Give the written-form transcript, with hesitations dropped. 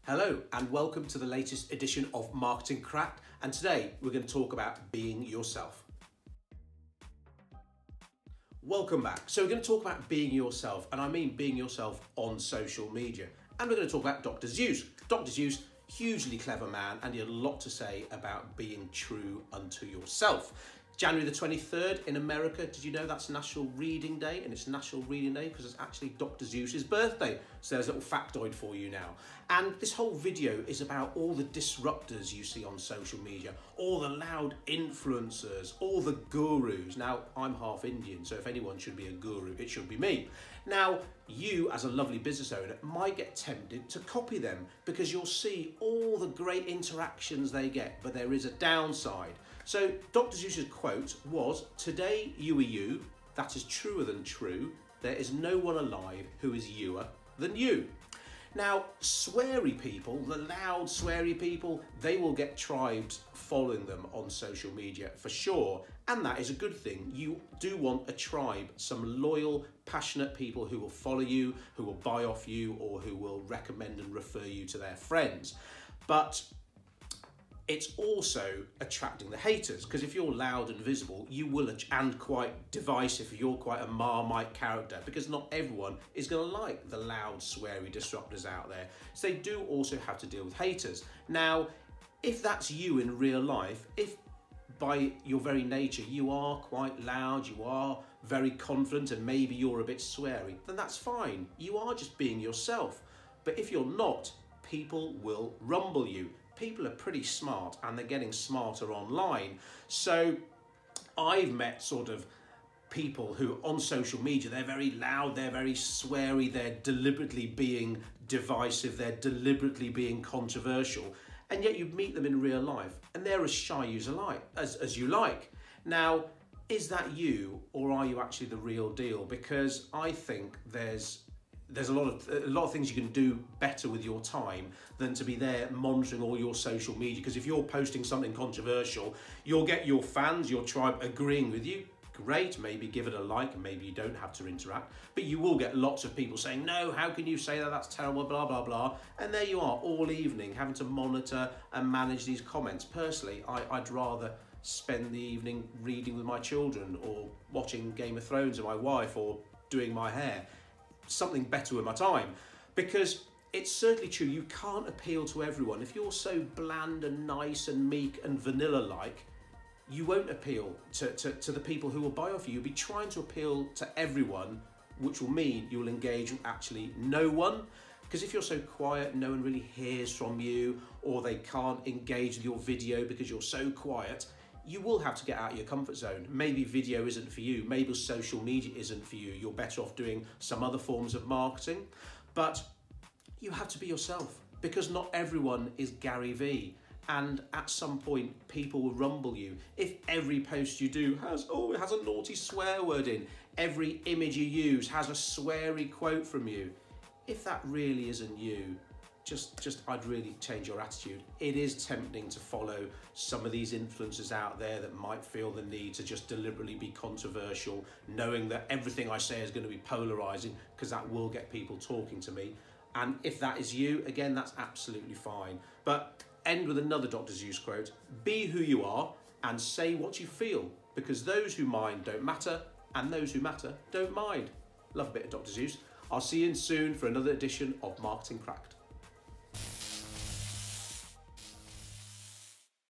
Hello and welcome to the latest edition of Marketing Cracked, and today we're going to talk about being yourself. Welcome back. So we're going to talk about being yourself, and I mean being yourself on social media. And we're going to talk about Dr. Seuss. Dr. Seuss, hugely clever man, and he had a lot to say about being true unto yourself. January the 23rd in America, did you know that's National Reading Day? And it's National Reading Day because it's actually Dr. Seuss's birthday. So there's a little factoid for you now. And this whole video is about all the disruptors you see on social media, all the loud influencers, all the gurus. Now, I'm half Indian, so if anyone should be a guru, it should be me. Now, you as a lovely business owner might get tempted to copy them because you'll see all the great interactions they get, but there is a downside. So Dr. Seuss's quote was, "Today you are you, that is truer than true. There is no one alive who is youer than you." Now, sweary people, the loud sweary people, they will get tribes following them on social media for sure. And that is a good thing. You do want a tribe, some loyal, passionate people who will follow you, who will buy off you, or who will recommend and refer you to their friends. But it's also attracting the haters, because if you're loud and visible, you will, and quite divisive, you're quite a Marmite character, because not everyone is going to like the loud, sweary disruptors out there. So they do also have to deal with haters. Now, if that's you in real life, if by your very nature you are quite loud, you are very confident, and maybe you're a bit sweary, then that's fine. You are just being yourself. But if you're not, people will rumble you. People are pretty smart, and they're getting smarter online. So I've met sort of people who on social media, they're very loud, they're very sweary, they're deliberately being divisive, they're deliberately being controversial, and yet you meet them in real life and they're as shy as you like. Now, is that you, or are you actually the real deal? Because I think there's a lot of things you can do better with your time than to be there monitoring all your social media. Because if you're posting something controversial, you'll get your fans, your tribe agreeing with you. Great, maybe give it a like, and maybe you don't have to interact, but you will get lots of people saying, no, how can you say that, that's terrible, blah, blah, blah. And there you are all evening having to monitor and manage these comments. Personally, I'd rather spend the evening reading with my children, or watching Game of Thrones with my wife, or doing my hair. Something better with my time, because it's certainly true, you can't appeal to everyone. If you're so bland and nice and meek and vanilla-like, you won't appeal to the people who will buy off you. You'll be trying to appeal to everyone, which will mean you'll engage with actually no one. Because if you're so quiet, no one really hears from you, or they can't engage with your video because you're so quiet, you will have to get out of your comfort zone. Maybe video isn't for you, maybe social media isn't for you, you're better off doing some other forms of marketing, but you have to be yourself, because not everyone is Gary Vee, and at some point people will rumble you. If every post you do has a naughty swear word in, every image you use has a sweary quote from you, if that really isn't you, I'd really change your attitude. It is tempting to follow some of these influencers out there that might feel the need to just deliberately be controversial, knowing that everything I say is going to be polarizing, because that will get people talking to me. And if that is you, again, that's absolutely fine. But end with another Dr. Seuss quote: "Be who you are and say what you feel, because those who mind don't matter, and those who matter don't mind." Love a bit of Dr. Seuss. I'll see you soon for another edition of Marketing Cracked.